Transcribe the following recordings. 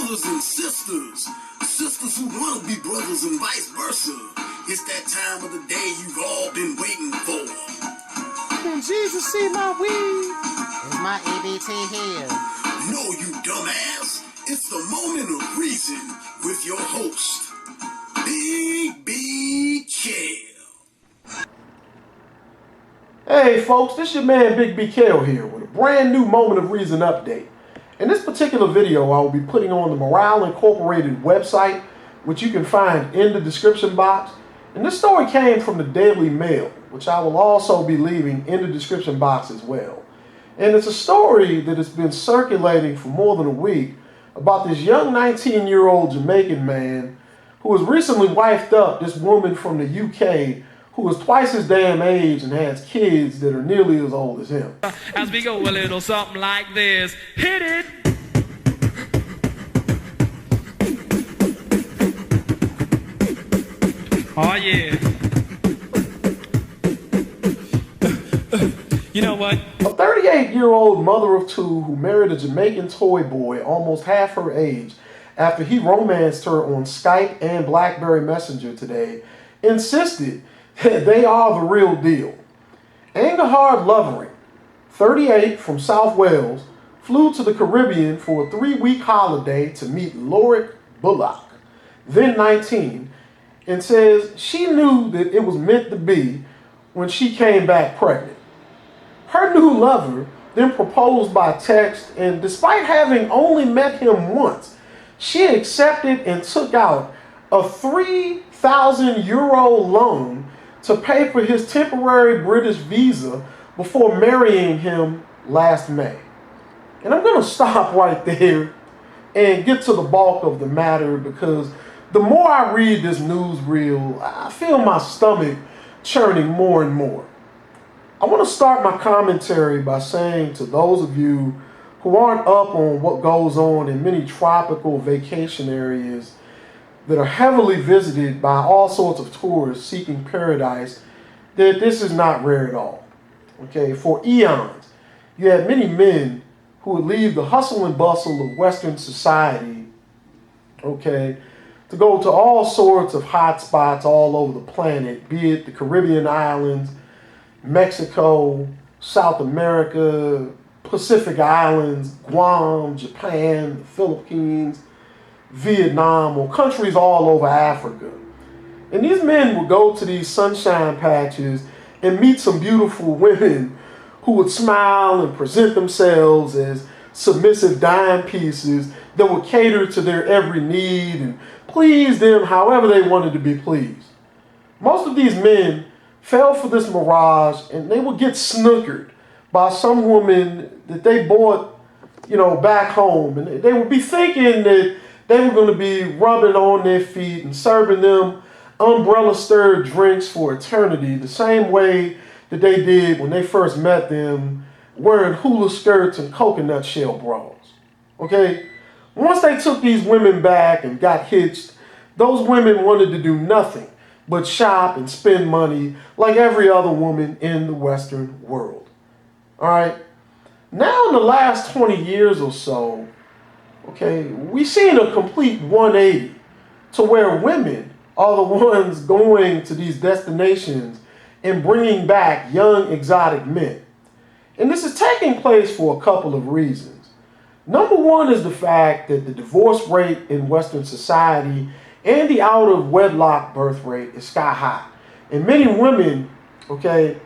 brothers and sisters, sisters who want to be brothers and vice versa. It's that time of the day you've all been waiting for. Can Jesus see my weed? Is my EBT here? No, you dumbass. It's the moment of reason with your host, Big B Kale. Hey folks, this your man Big B Kale here with a brand new Moment of Reason update. In this particular video, I will be putting on the Morale Incorporated website, which you can find in the description box. And this story came from the Daily Mail, which I will also be leaving in the description box as well. And it's a story that has been circulating for more than a week about this young 19-year-old Jamaican man who has recently wifed up this woman from the UK who is twice his damn age and has kids that are nearly as old as him. As we go a little something like this, hit it! Oh yeah. You know what? A 38-year-old mother of two who married a Jamaican toy boy almost half her age after he romanced her on Skype and BlackBerry Messenger today insisted that they are the real deal. Angahard Lovering, 38, from South Wales, flew to the Caribbean for a 3-week holiday to meet Lorik Bullock, then 19, and says she knew that it was meant to be when she came back pregnant. Her new lover then proposed by text, and despite having only met him once, she accepted and took out a €3,000 loan to pay for his temporary British visa before marrying him last May. And I'm going to stop right there and get to the bulk of the matter, because the more I read this news reel, I feel my stomach churning more and more. I want to start my commentary by saying to those of you who aren't up on what goes on in many tropical vacation areas that are heavily visited by all sorts of tourists seeking paradise, that this is not rare at all. Okay, for eons, you had many men who would leave the hustle and bustle of Western society, okay, to go to all sorts of hot spots all over the planet, be it the Caribbean islands, Mexico, South America, Pacific Islands, Guam, Japan, the Philippines, Vietnam, or countries all over Africa. And these men would go to these sunshine patches and meet some beautiful women who would smile and present themselves as submissive dime pieces that would cater to their every need and please them however they wanted to be pleased. Most of these men fell for this mirage, and they would get snookered by some woman that they bought, back home. And they would be thinking that they were going to be rubbing on their feet and serving them umbrella-stirred drinks for eternity, the same way that they did when they first met them, wearing hula skirts and coconut shell bras. Okay? Once they took these women back and got hitched, those women wanted to do nothing but shop and spend money like every other woman in the Western world. All right? Now in the last 20 years or so, okay, we've seen a complete 180 to where women are the ones going to these destinations and bringing back young exotic men. And this is taking place for a couple of reasons. Number one is the fact that the divorce rate in Western society and the out-of-wedlock birth rate is sky high. And many women, okay,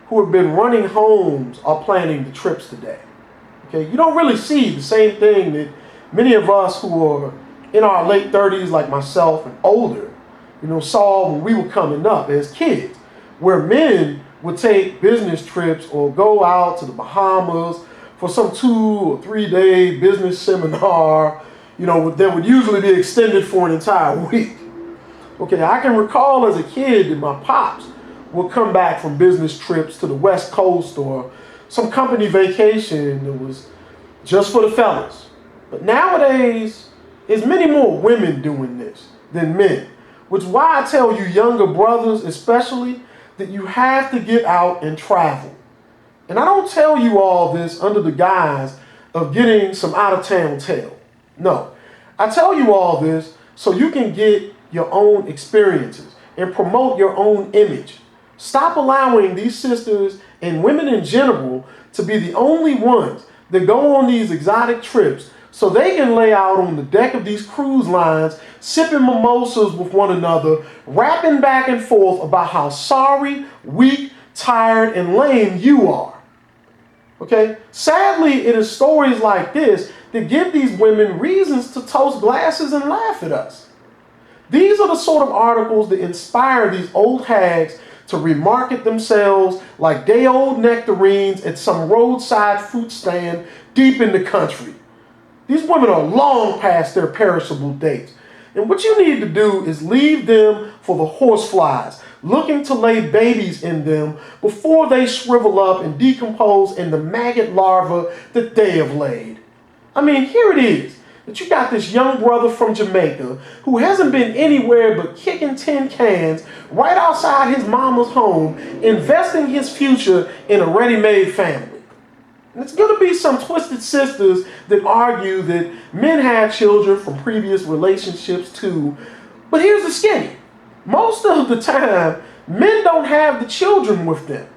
who have been running homes are planning the trips today. Okay, you don't really see the same thing that many of us who are in our late 30s, like myself, and older, saw when we were coming up as kids, where men would take business trips or go out to the Bahamas for some 2 or 3 day business seminar, that would usually be extended for an entire week. Okay, I can recall as a kid that my pops would come back from business trips to the West Coast or some company vacation that was just for the fellas. But nowadays, there's many more women doing this than men, which is why I tell you younger brothers especially that you have to get out and travel. And I don't tell you all this under the guise of getting some out-of-town tail. No, I tell you all this so you can get your own experiences and promote your own image. Stop allowing these sisters and women in general to be the only ones that go on these exotic trips so they can lay out on the deck of these cruise lines, sipping mimosas with one another, rapping back and forth about how sorry, weak, tired, and lame you are. Okay? Sadly, it is stories like this that give these women reasons to toast glasses and laugh at us. These are the sort of articles that inspire these old hags to remarket themselves like day-old nectarines at some roadside fruit stand deep in the country. These women are long past their perishable dates. And what you need to do is leave them for the horseflies, looking to lay babies in them before they shrivel up and decompose in the maggot larvae that they have laid. I mean, here it is, that you got this young brother from Jamaica who hasn't been anywhere but kicking tin cans right outside his mama's home, investing his future in a ready-made family. And it's going to be some twisted sisters that argue that men had children from previous relationships too. But here's the skinny. Most of the time, men don't have the children with them,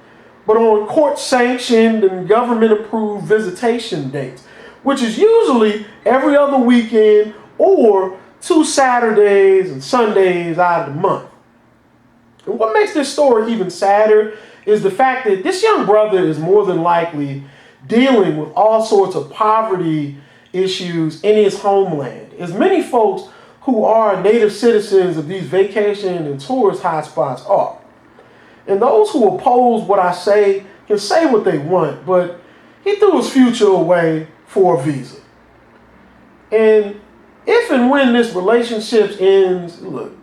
but on court-sanctioned and government-approved visitation dates, which is usually every other weekend or 2 Saturdays and Sundays out of the month. And what makes this story even sadder is the fact that this young brother is more than likely dealing with all sorts of poverty issues in his homeland, as many folks who are native citizens of these vacation and tourist hotspots are. And those who oppose what I say can say what they want, but he threw his future away for a visa. And if and when this relationship ends, look,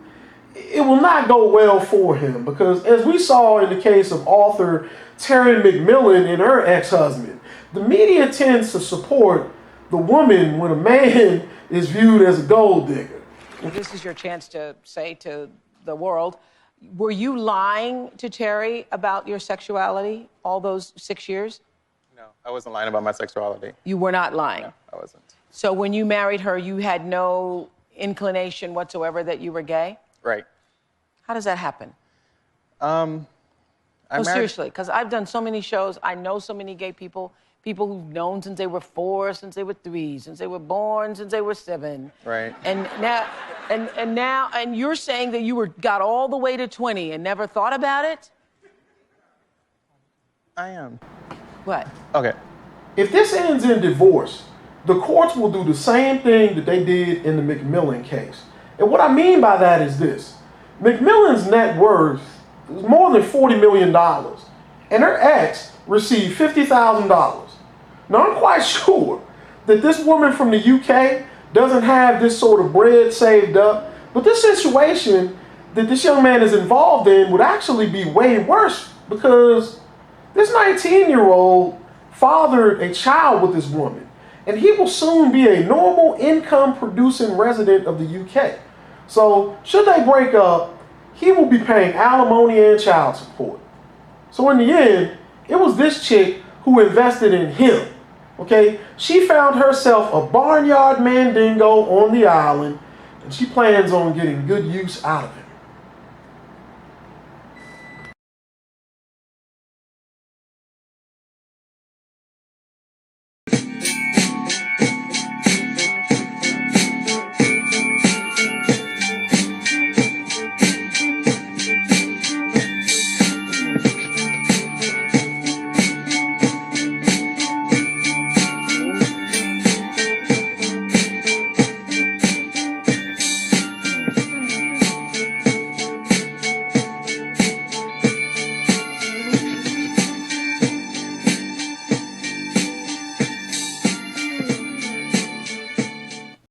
it will not go well for him, because as we saw in the case of author Terry McMillan and her ex-husband, the media tends to support the woman when a man is viewed as a gold digger. This is your chance to say to the world, were you lying to Terry about your sexuality all those 6 years? No, I wasn't lying about my sexuality. You were not lying? No, I wasn't. So when you married her, you had no inclination whatsoever that you were gay? Right. How does that happen? Seriously, because I've done so many shows. I know so many gay people who've known since they were 4, since they were 3, since they were born, since they were 7. Right. And now, you're saying that you got all the way to 20 and never thought about it? I am. What? Okay. If this ends in divorce, the courts will do the same thing that they did in the McMillan case. And what I mean by that is this. McMillan's net worth is more than $40 million, and her ex received $50,000. Now, I'm quite sure that this woman from the UK doesn't have this sort of bread saved up, but this situation that this young man is involved in would actually be way worse, because this 19-year-old fathered a child with this woman, and he will soon be a normal income-producing resident of the UK. So, should they break up, he will be paying alimony and child support. So in the end, it was this chick who invested in him. Okay? She found herself a barnyard mandingo on the island, and she plans on getting good use out of it.